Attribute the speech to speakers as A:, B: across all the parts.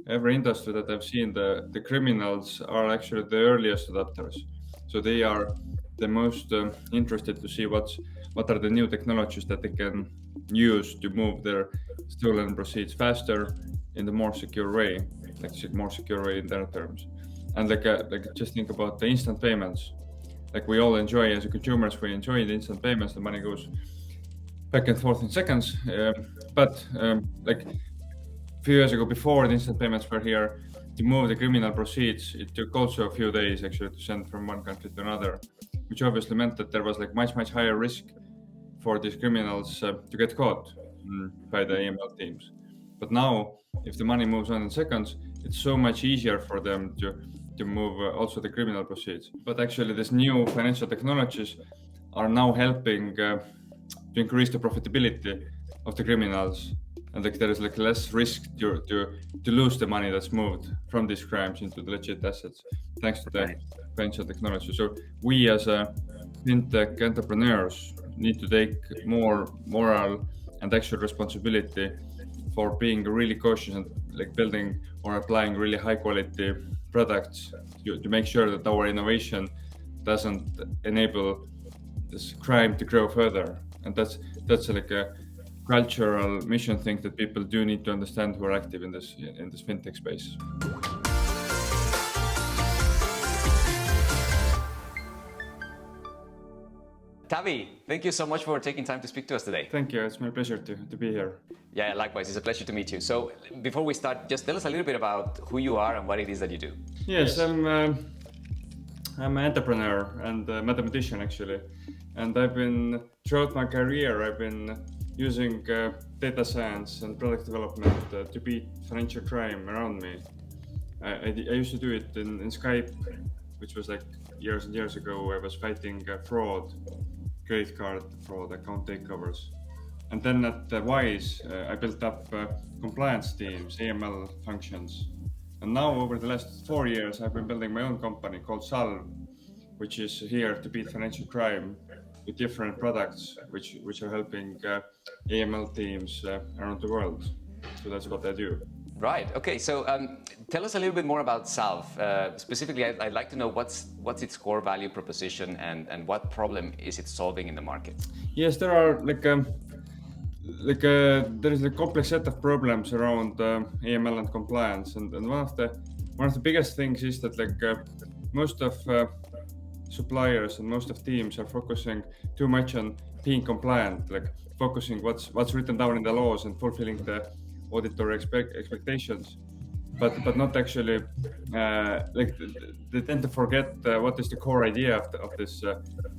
A: every industry that I've seen, the criminals are actually the earliest adopters. So they are the most interested to see what are the new technologies that they can use to move their stolen proceeds faster in the more secure way, more secure way in their terms. And like just think about the instant payments. Like we all enjoy as a consumers, we enjoy the instant payments. The money goes back and forth in seconds. But like few years ago, before the instant payments were here, to move the criminal proceeds, it took also a few days actually to send from one country to another, which obviously meant that there was like much higher risk for these criminals to get caught by the AML teams. But now, if the money moves on in seconds, it's so much easier for them to move also the criminal proceeds. But actually, these new financial technologies are now helping to increase the profitability of the criminals, and like there is like less risk to lose the money that's moved from these crimes into the legit assets thanks to the
B: Right.
A: financial technology. So we as fintech entrepreneurs need to take more moral and actual responsibility for being really cautious and like building or applying really high quality products to make sure that our innovation doesn't enable this crime to grow further. And that's like a cultural mission thing that people do need to understand who are active in this fintech space.
B: Taavi, thank you so much for taking time to speak to us today.
A: Thank you. It's my pleasure to be here.
B: Yeah, likewise. It's a pleasure to meet you. So before we start, just tell us a little bit about who you are and what it is that you do.
A: Yes, I'm an entrepreneur and a mathematician actually, and throughout my career I've been using data science and product development to beat financial crime around me. I used to do it in Skype, which was like years and years ago. I was fighting fraud, credit card fraud, account takeovers. And then at Wise, I built up compliance teams, AML functions. And now over the last 4 years, I've been building my own company called Salv, which is here to beat financial crime with different products, which are helping AML teams around the world. So that's what I do.
B: Right. Okay. So tell us a little bit more about Salv. Specifically, I'd like to know what's its core value proposition and what problem is it solving in the market?
A: Yes, there are there is a complex set of problems around AML and compliance, and one of the biggest things is that most of suppliers and most of teams are focusing too much on being compliant, like focusing what's written down in the laws and fulfilling the auditory expectations, but not actually they tend to forget what is the core idea of this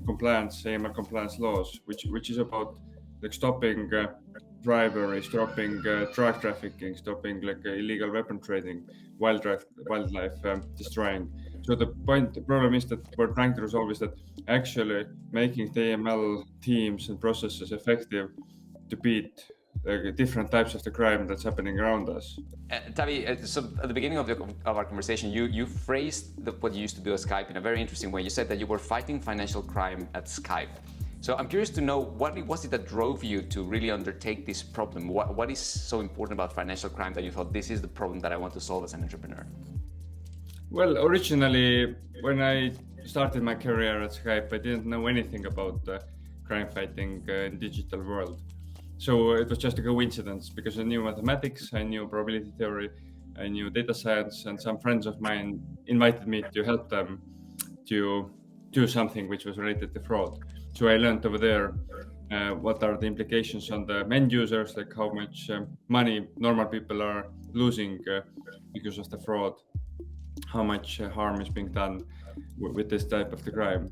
A: compliance AML compliance laws, which is about like stopping bribery, stopping drug trafficking, stopping illegal weapon trading, wildlife destroying. So the problem is that we're trying to resolve is that actually making the AML teams and processes effective to beat different types of the crime that's happening around us.
B: Taavi, so at the beginning of our conversation, you phrased what you used to do at Skype in a very interesting way. You said that you were fighting financial crime at Skype. So I'm curious to know what was it that drove you to really undertake this problem? What is so important about financial crime that you thought this is the problem that I want to solve as an entrepreneur?
A: Well, originally, when I started my career at Skype, I didn't know anything about crime fighting in digital world. So it was just a coincidence because I knew mathematics, I knew probability theory, I knew data science, and some friends of mine invited me to help them to do something which was related to fraud. So I learned over there what are the implications on the end users, like how much money normal people are losing because of the fraud, how much harm is being done with this type of the crime.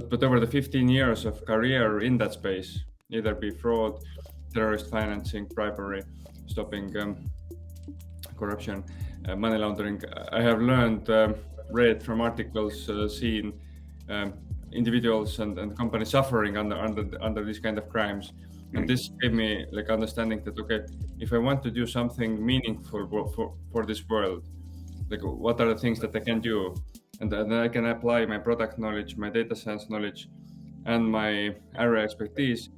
A: But over the 15 years of career in that space, either be fraud, terrorist financing, bribery, stopping corruption, money laundering, I have learned, read from articles, seen individuals and companies suffering under these kind of crimes, and this gave me like understanding that okay, if I want to do something meaningful for this world, like what are the things that I can do, and then I can apply my product knowledge, my data science knowledge, and my area expertise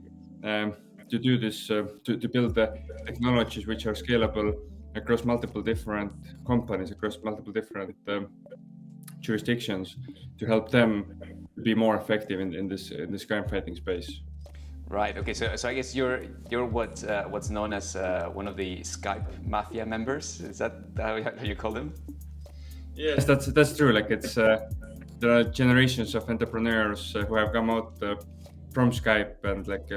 A: to do this to build the technologies which are scalable across multiple different companies, across multiple different jurisdictions to help them be more effective in this crime fighting space.
B: Right. Okay. So I guess you're what's known as one of the Skype mafia members. Is that how you call them?
A: Yes, that's true. Like it's there are generations of entrepreneurs who have come out from Skype, and like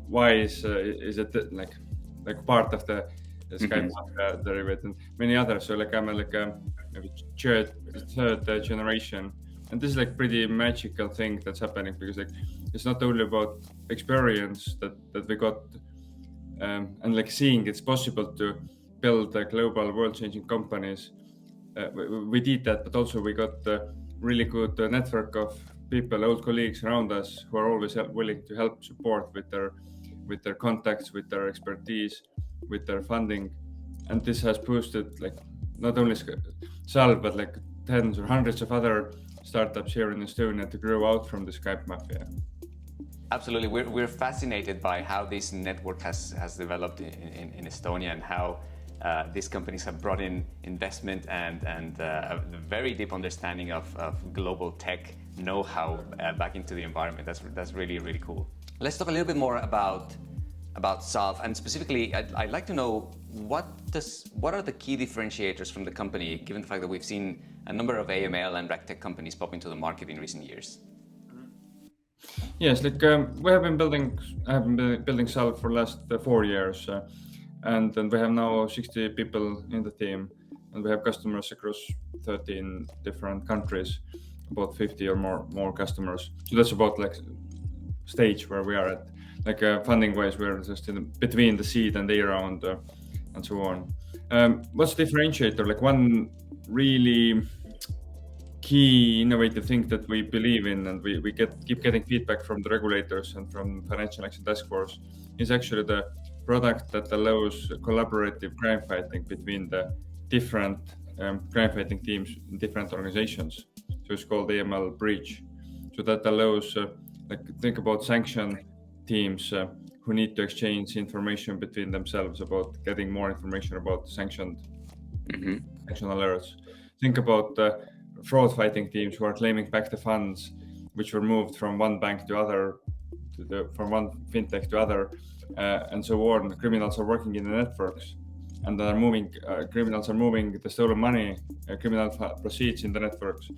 A: why is it like part of the Skype derivative and many others. So like I'm like maybe third generation, and this is like pretty magical thing that's happening because like it's not only about experience that we got and like seeing it's possible to build global world-changing companies. We did that, but also we got a really good network of people, old colleagues around us who are always willing to help support with their contacts, with their expertise, with their funding. And this has boosted like not only Salv, but like tens or hundreds of other startups here in Estonia to grow out from the Skype mafia.
B: Absolutely. We're fascinated by how this network has developed in Estonia and how these companies have brought in investment and a very deep understanding of global tech know-how back into the environment. That's really, really cool. Let's talk a little bit more about Salv, and specifically, I'd like to know what are the key differentiators from the company, given the fact that we've seen a number of AML and RegTech companies pop into the market in recent years.
A: Yes, like we have been building Salv for the last 4 years, and we have now 60 people in the team, and we have customers across 13 different countries, about 50 or more customers. So that's about like stage where we are at. Like funding wise, we're just between the seed and the round and so on. What's the differentiator? Like one really key innovative thing that we believe in, and we keep getting feedback from the regulators and from Financial Action Task Force, is actually the product that allows collaborative crime fighting between the different crime fighting teams in different organizations. So it's called AML Breach. So that allows, like think about sanction teams who need to exchange information between themselves about getting more information about sanctioned sanction alerts. Think about fraud fighting teams who are claiming back the funds which were moved from one bank to other, from one fintech to other, and so on. Criminals are working in the networks, and are moving. Criminals are moving the stolen money, criminal proceeds in the networks.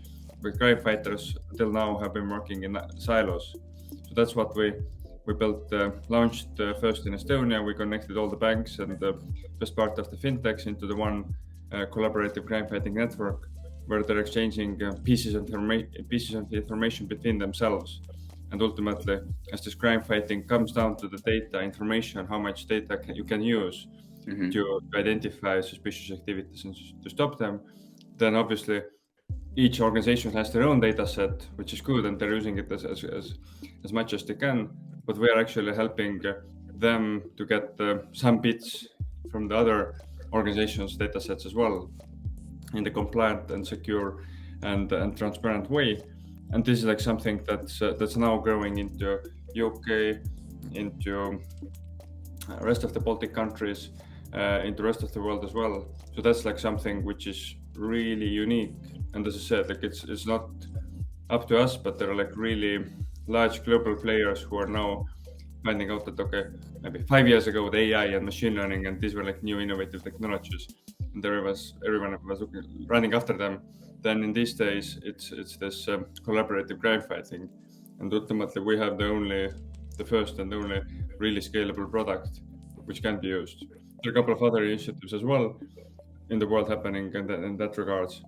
A: With crime fighters, until now, have been working in silos. So that's what we built, launched first in Estonia. We connected all the banks and just part of the fintechs into the one collaborative crime fighting network, where they're exchanging pieces of information between themselves. And ultimately, as this crime fighting comes down to the data information, how much data you can use to identify suspicious activities and to stop them, then obviously each organization has their own data set, which is good, and they're using it as much as they can. But we are actually helping them to get some bits from the other organizations' data sets as well, in the compliant and secure and transparent way. And this is like something that's now growing into UK, into rest of the Baltic countries, into rest of the world as well. So that's like something which is really unique. And as I said, like it's not up to us, but there are like really large global players who are now finding out that, okay, maybe 5 years ago, the AI and machine learning, and these were like new innovative technologies, and everyone was running after them. Then in these days, it's this collaborative crime fighting, and ultimately we have the first and only really scalable product which can be used. There are a couple of other initiatives as well in the world happening in that regards.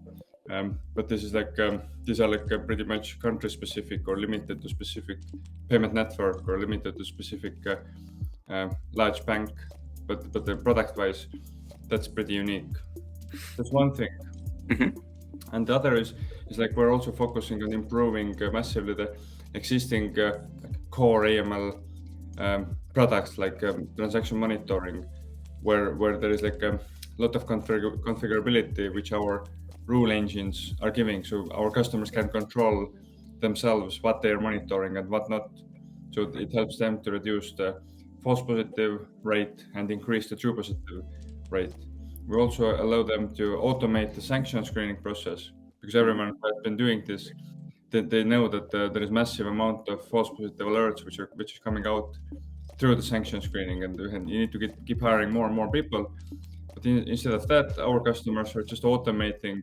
A: But this is like these are like pretty much country specific or limited to specific payment network or limited to specific large bank. But the product wise, that's pretty unique. That's one thing. And the other is like we're also focusing on improving massively the existing core AML products like transaction monitoring, where there is like a lot of configurability which our rule engines are giving, so our customers can control themselves what they are monitoring and what not. So it helps them to reduce the false positive rate and increase the true positive rate. we also allow them to automate the sanction screening process, because everyone who has been doing this, they know that there is massive amount of false positive alerts which is coming out through the sanction screening, and you need to keep hiring more and more people. But instead of that, our customers are just automating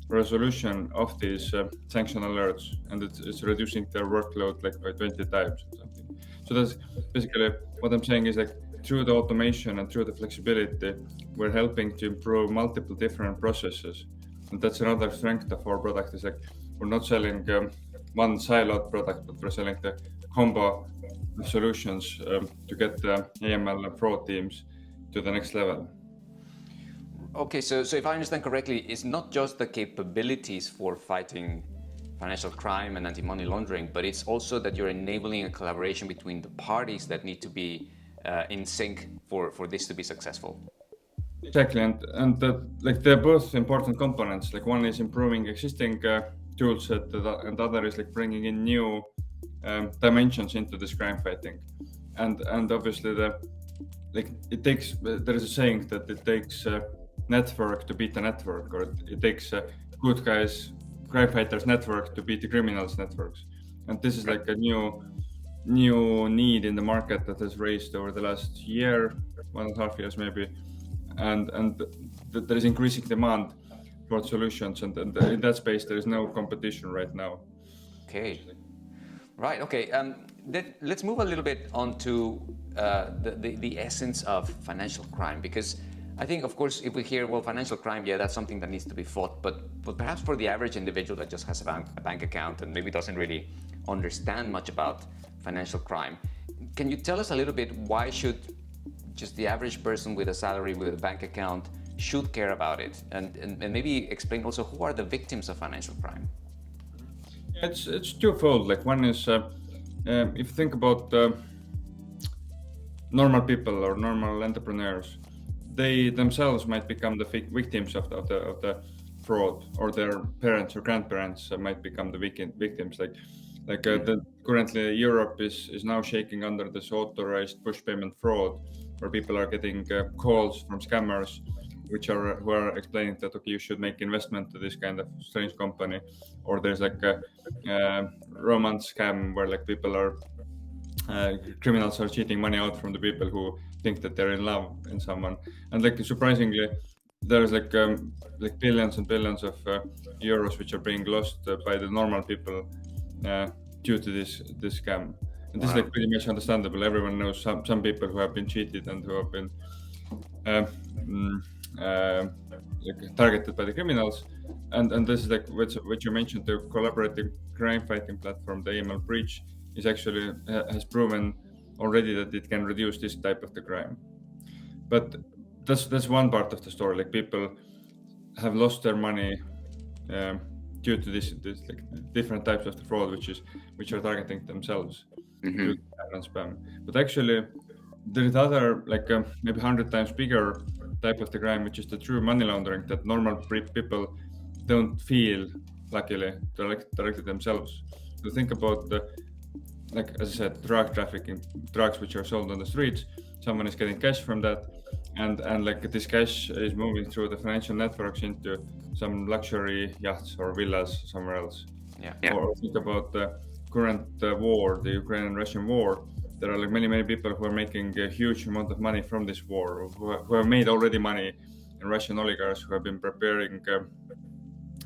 A: resolution of these sanction alerts, and it's reducing their workload like by 20 times or something. So that's basically what I'm saying is like through the automation and through the flexibility, we're helping to improve multiple different processes. And that's another strength of our product is like we're not selling one siloed product, but we're selling the combo of solutions to get the AML and fraud teams to the next level.
B: Okay, so if I understand correctly, it's not just the capabilities for fighting financial crime and anti-money laundering, but it's also that you're enabling a collaboration between the parties that need to be in sync for this to be successful.
A: Exactly, and like they're both important components. Like one is improving existing tool set, and other is like bringing in new dimensions into this crime fighting, and obviously it takes. There is a saying that it takes network to beat the network, or it takes good guys, crime fighters network to beat the criminals networks, and this is like a new need in the market that has raised over the last year, 1.5 years maybe, and there is increasing demand for solutions, and in that space there is no competition right now.
B: Okay, right. Okay, let's move a little bit on to the essence of financial crime, because I think, of course, if we hear, well, financial crime, yeah, that's something that needs to be fought, but perhaps for the average individual that just has a bank account and maybe doesn't really understand much about financial crime, can you tell us a little bit why should just the average person with a salary, with a bank account, should care about it, and maybe explain also who are the victims of financial crime?
A: It's twofold. Like one is if you think about normal people or normal entrepreneurs, they themselves might become the victims of the fraud, or their parents or grandparents might become the victims. Currently Europe is now shaking under this authorized push payment fraud, where people are getting calls from scammers who are explaining that okay, you should make investment to this kind of strange company, or there's like a romance scam where like people are criminals are cheating money out from the people who think that they're in love in someone, and like surprisingly there's like billions and billions of euros which are being lost by the normal people due to this scam. And this is like pretty much understandable. Everyone knows some people who have been cheated and who have been like targeted by the criminals, and this is like what you mentioned, the collaborative crime fighting platform, the AML breach, is actually has proven already that it can reduce this type of the crime. But that's one part of the story. Like people have lost their money due to this like different types of the fraud, which are targeting themselves through spam. But actually, there is other like maybe 100 times bigger type of the crime, which is the true money laundering that normal people don't feel, luckily, directly themselves. So think about like as I said, drug trafficking, drugs which are sold on the streets. Someone is getting cash from that, and like this cash is moving through the financial networks into some luxury yachts or villas somewhere else.
B: Yeah.
A: Or think about the current war, the Ukrainian-Russian war. There are like many people who are making a huge amount of money from this war, who have made already money, and Russian oligarchs who have been preparing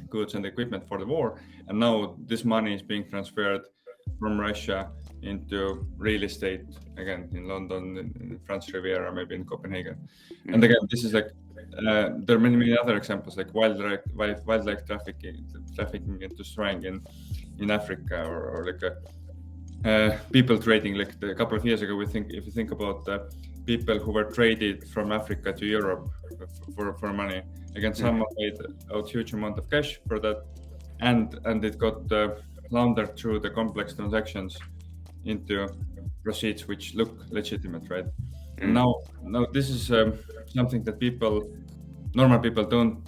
A: goods and equipment for the war, and now this money is being transferred from Russia into real estate, again in London, in France Riviera, maybe in Copenhagen. And again, this is like there are many other examples, like wildlife trafficking into straying in Africa, or like people trading. Like a couple of years ago, if you think about people who were traded from Africa to Europe for money, again, someone made a huge amount of cash for that, and it got laundered through the complex transactions into proceeds which look legitimate, right? And now this is something that normal people don't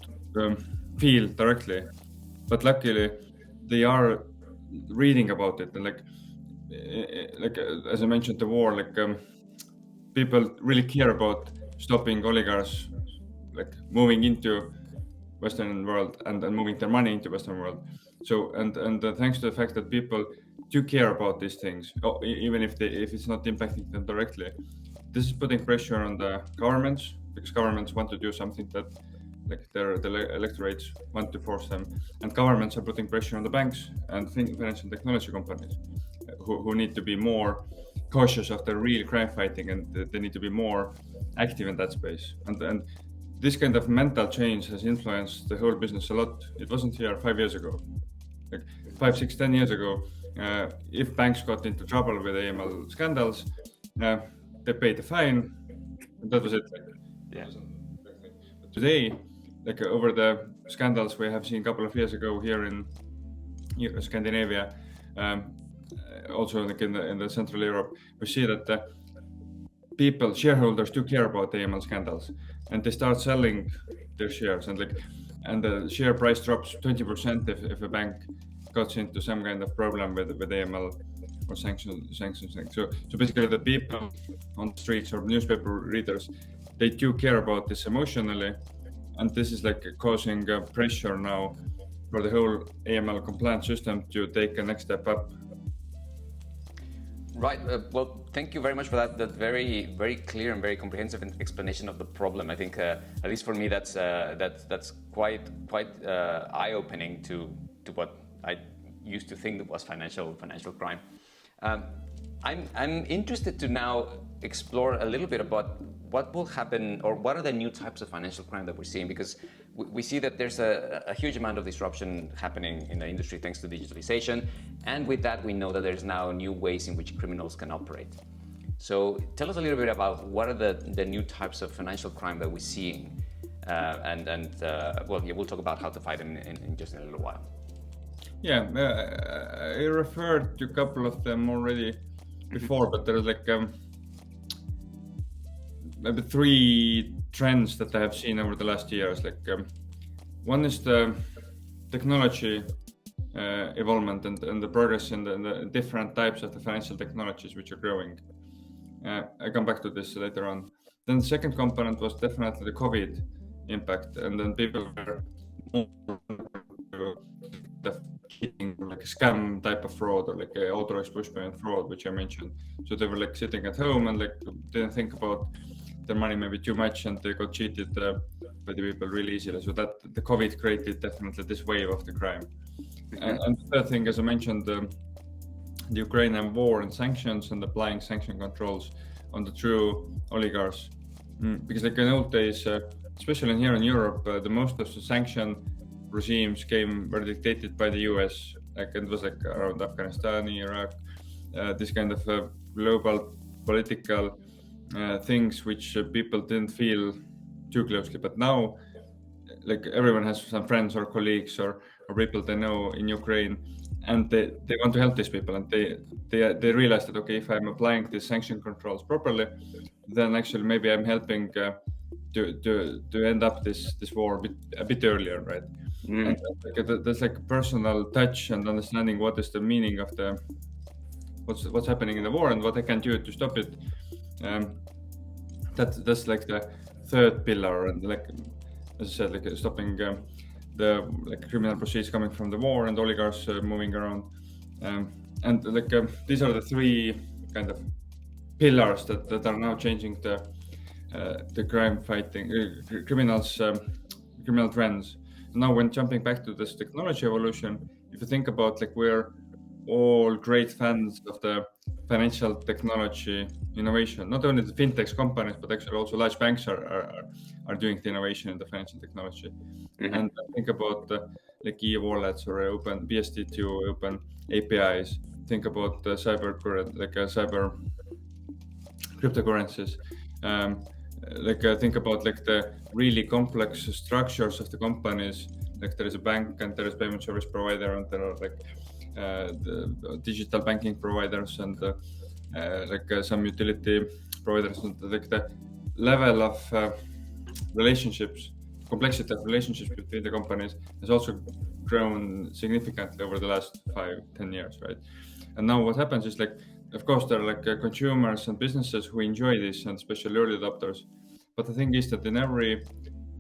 A: feel directly, but luckily they are reading about it, and like as I mentioned, the war, like people really care about stopping oligarchs like moving into Western world and moving their money into Western world. So and thanks to the fact that people do care about these things, even if it's not impacting them directly, this is putting pressure on the governments, because governments want to do something that like the electorates want to force them, and governments are putting pressure on the banks and financial technology companies, who need to be more cautious of the real crime fighting, and they need to be more active in that space. And this kind of mental change has influenced the whole business a lot. It wasn't here 5 years ago. Like 5, 6, 10 years ago, if banks got into trouble with AML scandals, they paid the fine, and that was it.
B: Yeah.
A: But today, like over the scandals we have seen a couple of years ago here in Scandinavia, also like in the Central Europe, we see that people, shareholders, do care about the AML scandals, and they start selling their shares, and the share price drops 20% if a bank gets into some kind of problem with AML or sanctions thing. So basically, the people on the streets or newspaper readers, they do care about this emotionally, and this is like causing pressure now for the whole AML compliance system to take a next step up.
B: Right. Well, thank you very much for that very, very clear and very comprehensive explanation of the problem. I think, at least for me, that's quite eye-opening to what I used to think was financial crime. I'm interested to now explore a little bit about what will happen, or what are the new types of financial crime that we're seeing, because we see that there's a huge amount of disruption happening in the industry thanks to digitalization, and with that we know that there's now new ways in which criminals can operate. So tell us a little bit about what are the new types of financial crime that we're seeing, we'll talk about how to fight them in just a little while.
A: Yeah, I referred to a couple of them already before, but there's like maybe 3 trends that I have seen over the last years. Like one is the technology evolvement and the progress in the different types of the financial technologies which are growing. I come back to this later on. Then the second component was definitely the COVID impact, and then people were more like a scam type of fraud, or like a authorized push payment fraud, which I mentioned. So they were like sitting at home and like didn't think about their money maybe too much, and they got cheated by the people really easily. So that the COVID created definitely this wave of the crime. And the third thing, as I mentioned, the Ukrainian war and sanctions, and applying sanction controls on the true oligarchs. Because like in old days, especially here in Europe, the most of the sanction regimes were dictated by the US. Like it was like around Afghanistan, Iraq, this kind of global political things which people didn't feel too closely. But now, like everyone has some friends or colleagues or people they know in Ukraine, and they want to help these people, and they realize that, okay, if I'm applying these sanction controls properly, then actually maybe I'm helping to end up this war a bit earlier, right? And there's like a personal touch and understanding what is the meaning of what's happening in the war and what I can do to stop it. That's like the third pillar, and like as I said, like stopping the like criminal proceeds coming from the war and oligarchs moving around, and like these are the 3 kind of pillars that are now changing the crime fighting criminal trends. Now, when jumping back to this technology evolution, if you think about, like, we're all great fans of the financial technology innovation. Not only the fintech companies, but actually also large banks are doing the innovation in the financial technology. And think about like e-wallets or open BSD2 open APIs. Think about cyber cryptocurrencies. Think about like the really complex structures of the companies. Like there is a bank and there is payment service provider, and there are like the digital banking providers and some utility providers. And like the level of relationships, complexity of relationships between the companies has also grown significantly over the last 5-10 years, right? And now what happens is, like, of course, there are like consumers and businesses who enjoy this, and especially early adopters. But the thing is that in every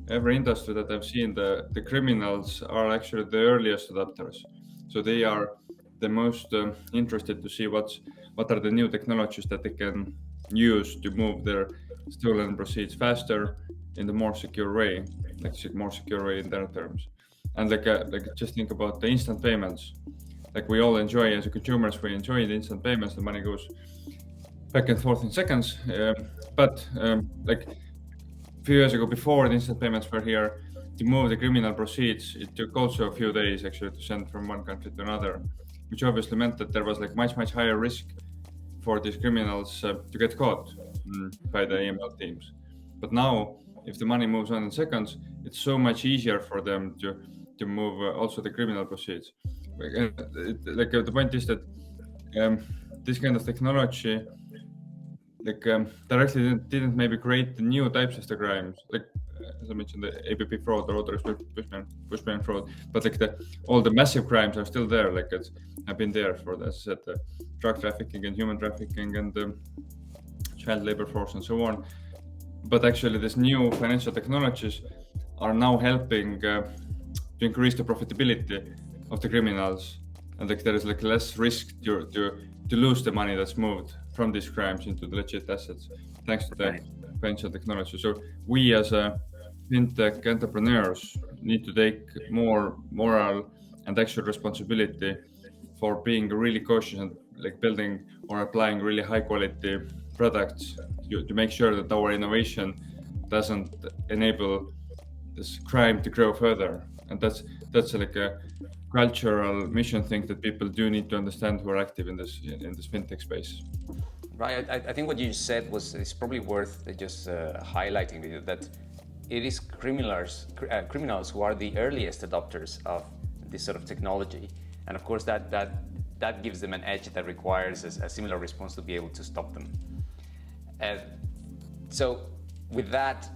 A: every industry that I've seen, the criminals are actually the earliest adopters. So they are the most interested to see what are the new technologies that they can use to move their stolen proceeds faster in the more secure way, like more secure way in their terms. And like just think about the instant payments. Like we all enjoy as a consumers, we enjoy the instant payments. The money goes back and forth in seconds. But like few years ago, before the instant payments were here, to move the criminal proceeds, it took also a few days actually to send from one country to another, which obviously meant that there was like much higher risk for these criminals to get caught by the AML teams. But now, if the money moves on in seconds, it's so much easier for them to move also the criminal proceeds. The point is that um, this kind of technology directly didn't maybe create the new types of the crimes, like as I mentioned, the APP fraud or authorized pushpayment fraud. But like all the massive crimes are still there. Like it's have been there for, as I said, the drug trafficking and human trafficking and child labor force and so on. But actually, these new financial technologies are now helping to increase the profitability of the criminals, and like there is like less risk to lose the money that's moved from these crimes into the legit assets, thanks to the financial technology. So we as a fintech entrepreneurs need to take more moral and actual responsibility for being really cautious and like building or applying really high quality products to make sure that our innovation doesn't enable this crime to grow further. And that's like a cultural mission thing that people do need to understand who are active in this fintech space.
B: Right. I think what you said is probably worth just highlighting that it is criminals who are the earliest adopters of this sort of technology, and of course that gives them an edge that requires a similar response to be able to stop them. So with that,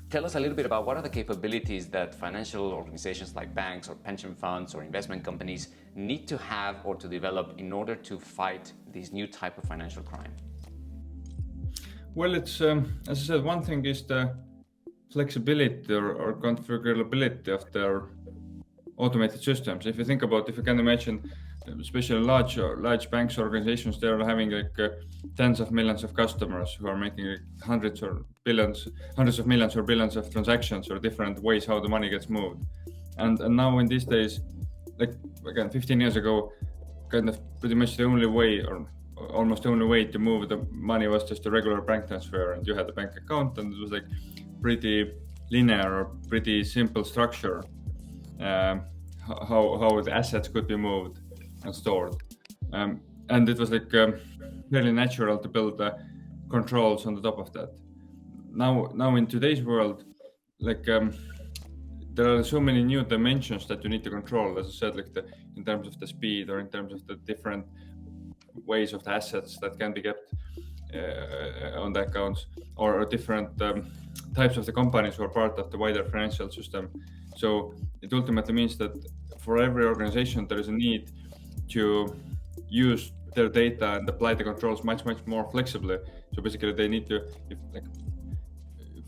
B: tell us a little bit about what are the capabilities that financial organizations like banks or pension funds or investment companies need to have or to develop in order to fight this new type of financial crime?
A: Well, it's as I said, one thing is the flexibility or configurability of their automated systems. If you can imagine, especially large banks or organizations, they are having like tens of millions of customers who are making like hundreds of millions or billions of transactions or different ways how the money gets moved. And now in these days, like again, 15 years ago, kind of pretty much the only way or almost the only way to move the money was just a regular bank transfer, and you had a bank account, and it was like pretty linear or pretty simple structure how the assets could be moved and stored, and it was like really natural to build controls on the top of that. Now in today's world, like there are so many new dimensions that you need to control, as I said, like in terms of the speed or in terms of the different ways of the assets that can be kept on the accounts, or different types of the companies who are part of the wider financial system. So it ultimately means that for every organization there is a need to use their data and apply the controls much more flexibly. So basically they need to, if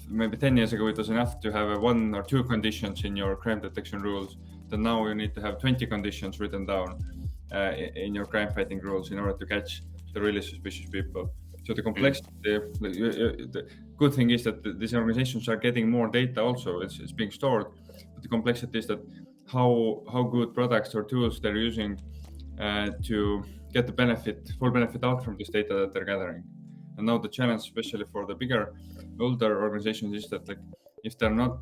A: maybe 10 years ago it was enough to have one or two conditions in your crime detection rules, then now you need to have 20 conditions written down in your crime fighting rules in order to catch the really suspicious people. So the complexity, the good thing is that these organizations are getting more data also, it's being stored. But the complexity is that how good products or tools they're using to get the full benefit out from this data that they're gathering. And now the challenge, especially for the bigger, older organizations, is that like if they're not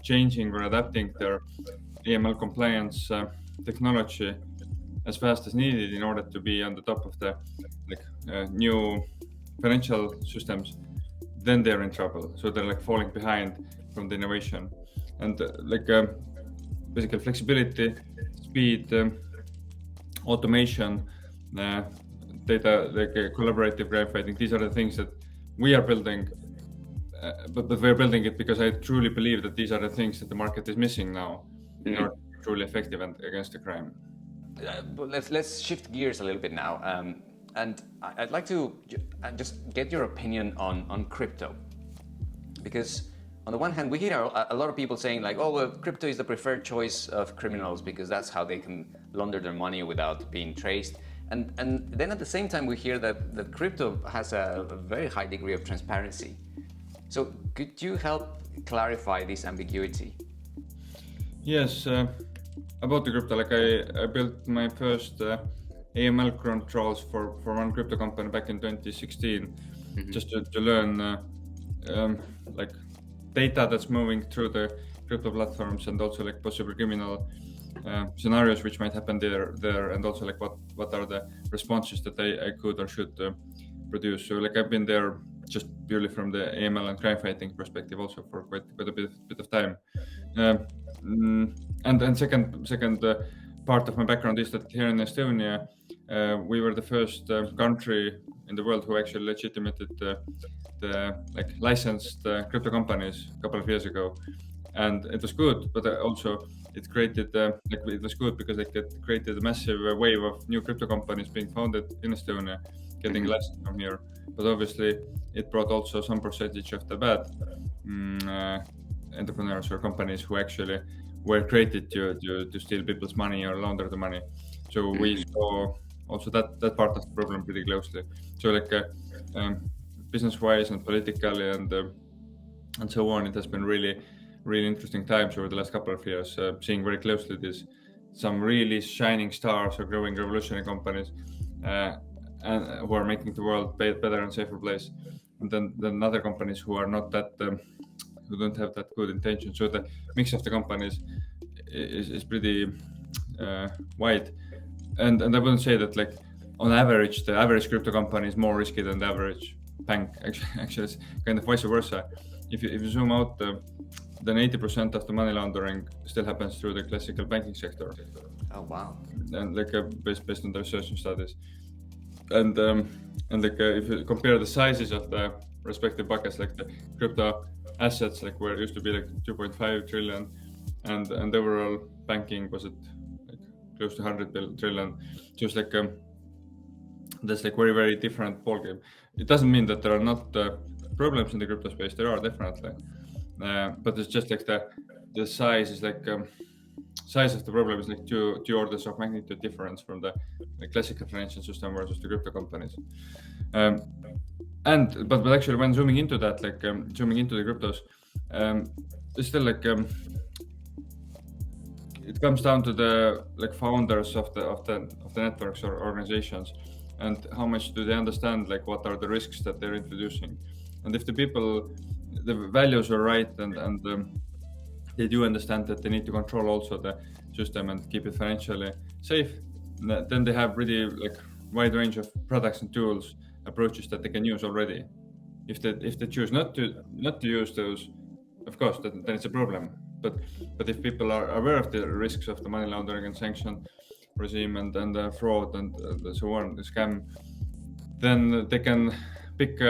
A: changing or adapting their AML compliance technology as fast as needed in order to be on the top of the new financial systems, then they're in trouble. So they're like falling behind from the innovation, and basically flexibility, speed, automation, data, like collaborative crime fighting. These are the things that we are building, but we're building it because I truly believe that these are the things that the market is missing now in order to be truly effective and against the crime.
B: But let's shift gears a little bit now, and I'd like to just get your opinion on crypto, because on the one hand, we hear a lot of people saying like, oh, well, crypto is the preferred choice of criminals because that's how they can launder their money without being traced. And then at the same time, we hear that crypto has a very high degree of transparency. So could you help clarify this ambiguity?
A: Yes, about the crypto, like I built my first AML controls for one crypto company back in 2016, just to learn like data that's moving through the crypto platforms, and also like possible criminal scenarios which might happen there, and also like what are the responses that I could or should produce. So like I've been there just purely from the AML and crime fighting perspective also for quite a bit of time. And second part of my background is that here in Estonia, we were the first country in the world who actually legitimated the like licensed crypto companies a couple of years ago, and it was good. But also it created like it was good because it created a massive wave of new crypto companies being founded in Estonia, getting licensed from here. But obviously, it brought also some percentage of the bad entrepreneurs or companies who actually were created to steal people's money or launder the money. So we saw also that part of the problem pretty closely. So like business-wise and politically and so on, it has been really interesting times over the last couple of years, seeing very closely some really shining stars or growing revolutionary companies and who are making the world better and safer place, and then other companies who are not that who don't have that good intention. So the mix of the companies is pretty wide, and I wouldn't say that like on average the average crypto company is more risky than the average bank. Actually it's kind of vice versa. If you zoom out, then 80% of the money laundering still happens through the classical banking sector.
B: Oh wow!
A: And like based on the research and studies, and like if you compare the sizes of the respective buckets, like the crypto assets, like where it used to be like 2.5 trillion, and overall banking was at like close to 100 trillion. So it's like that's like very different ballgame. It doesn't mean that there are not problems in the crypto space. There are definitely, but it's just like the size is like size of the problem is like two orders of magnitude difference from the classical financial system versus the crypto companies. But actually, when zooming into that, like zooming into the cryptos, it's still like it comes down to the like founders of the networks or organizations, and how much do they understand like what are the risks that they're introducing, and if the values are right and they do understand that they need to control also the system and keep it financially safe, then they have really like wide range of products and tools, approaches that they can use already. If they choose not to use those, of course, then it's a problem. But if people are aware of the risks of the money laundering and sanction regime and fraud and so on, the scam, then they can pick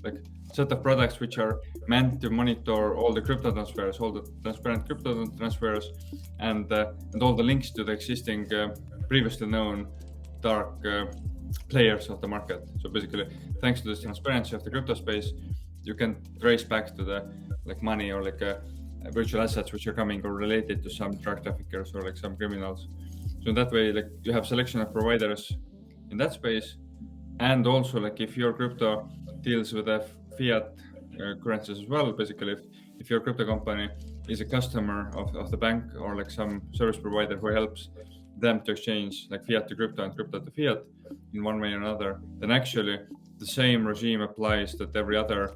A: like set of products which are meant to monitor all the crypto transfers, all the transparent crypto transfers, and all the links to the existing previously known dark players of the market. So basically, thanks to this transparency of the crypto space, you can trace back to the like money or like virtual assets which are coming or related to some drug traffickers or like some criminals. So in that way, like you have selection of providers in that space, and also like if your crypto deals with a fiat currencies as well, basically if your crypto company is a customer of the bank or like some service provider who helps them to exchange like fiat to crypto and crypto to fiat in one way or another, then actually the same regime applies that every other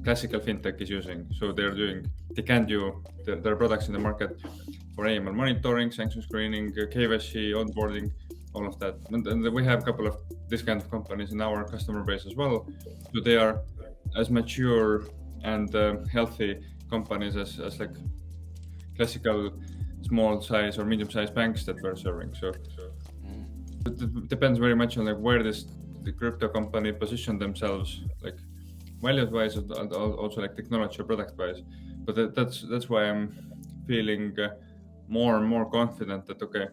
A: classical fintech is using. So they can do their products in the market for AML monitoring, sanction screening, KYC, onboarding, all of that. And we have a couple of this kind of companies in our customer base as well. So they are as mature and healthy companies as like classical small size or medium sized banks that we're serving. So it depends very much on like where the crypto company position themselves, like values wise and also like technology or product wise. But that's why I'm feeling more and more confident that okay,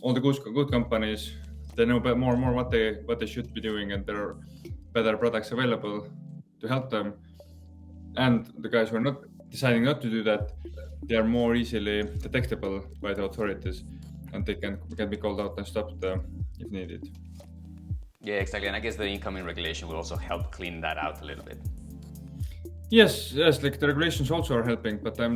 A: all the good companies, they know more what they should be doing, and there are better products available to help them. and the guys who are not deciding not to do that, they are more easily detectable by the authorities, and they can be called out and stopped if needed.
B: Yeah, exactly. And I guess the incoming regulation will also help clean that out a little bit.
A: Yes, like the regulations also are helping, but I'm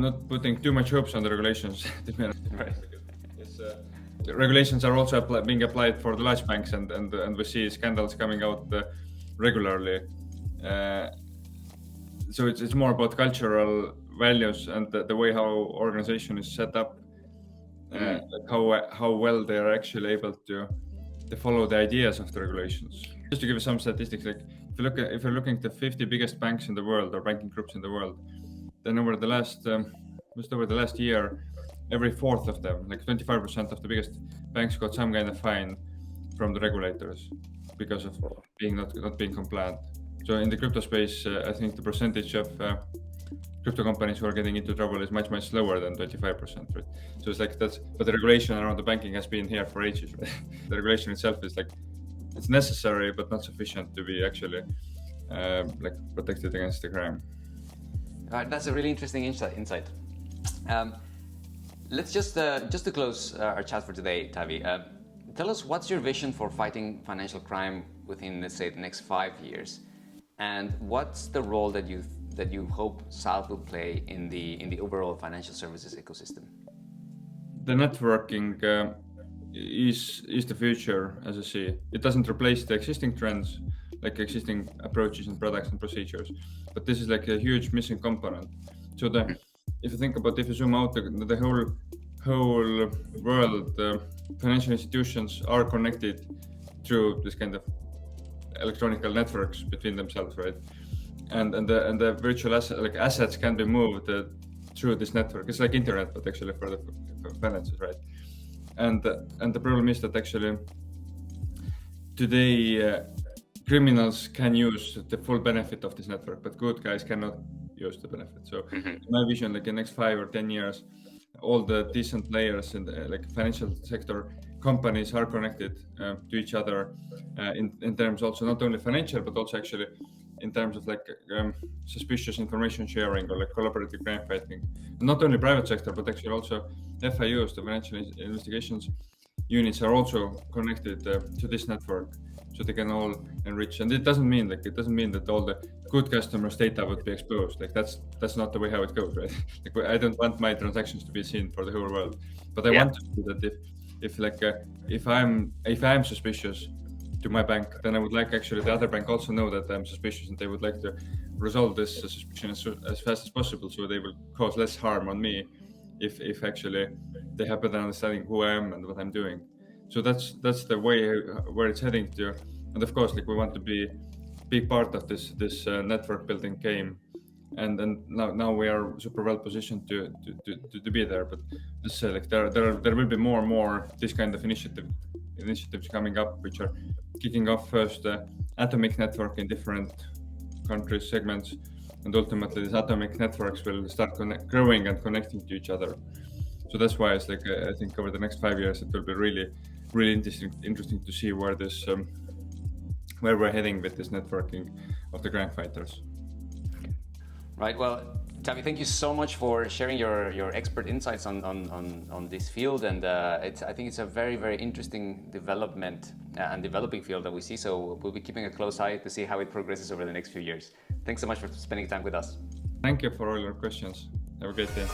A: not putting too much hopes on the regulations. To be honest.
B: Right.
A: The regulations are also being applied for the large banks, and we see scandals coming out regularly. So it's more about cultural values and the way how organization is set up, like how well they are actually able to follow the ideas of the regulations. Just to give you some statistics, like if you're looking at the 50 biggest banks in the world or banking groups in the world, then over the last year, every fourth of them, like 25% of the biggest banks, got some kind of fine from the regulators because of being not being compliant. So in the crypto space, I think the percentage of crypto companies who are getting into trouble is much lower than 25%, right? So it's like but the regulation around the banking has been here for ages, right? The regulation itself is like, it's necessary but not sufficient to be actually like protected against the crime.
B: That's a really interesting insight. Let's just to close our chat for today, Taavi. Tell us, what's your vision for fighting financial crime within, let's say, the next 5 years, and what's the role that you hope Salv will play in the overall financial services ecosystem?
A: The networking is the future, as I see it. It doesn't replace the existing trends, like existing approaches and products and procedures, but this is like a huge missing component. So if you zoom out the whole world, financial institutions are connected through this kind of electronic networks between themselves, right? And the virtual assets can be moved through this network. It's like internet, but actually for finances, right? And the problem is that actually today criminals can use the full benefit of this network, but good guys cannot use the benefit. So my vision, like in the next 5 or 10 years, all the decent players in the financial sector companies are connected to each other in terms also not only financial, but also actually in terms of suspicious information sharing or collaborative crime fighting. And not only private sector, but actually also FIUs, the financial investigations units, are also connected to this network, so they can all enrich. And it doesn't mean that all the good customers' data would be exposed. That's not the way how it goes, right? I don't want my transactions to be seen for the whole world, but I want to do that if I'm suspicious to my bank, then I would like actually the other bank also know that I'm suspicious, and they would like to resolve this suspicion as fast as possible, so they will cause less harm on me if actually they have better understanding who I am and what I'm doing. So that's the way where it's heading to. And of course, we want to be big part of this network building game, and now we are super well positioned to be there. But let's say there will be more and more this kind of initiatives coming up, which are kicking off first atomic network in different countries, segments, and ultimately these atomic networks will start growing and connecting to each other. So that's why it's I think over the next 5 years it will be really interesting to see where we're heading with this networking of the crime fighters.
B: Right. Well, Taavi, thank you so much for sharing your expert insights on this field, and I think it's a very interesting development and developing field that we see. So we'll be keeping a close eye to see how it progresses over the next few years. Thanks so much for spending time with us.
A: Thank you for all your questions. Have a great day.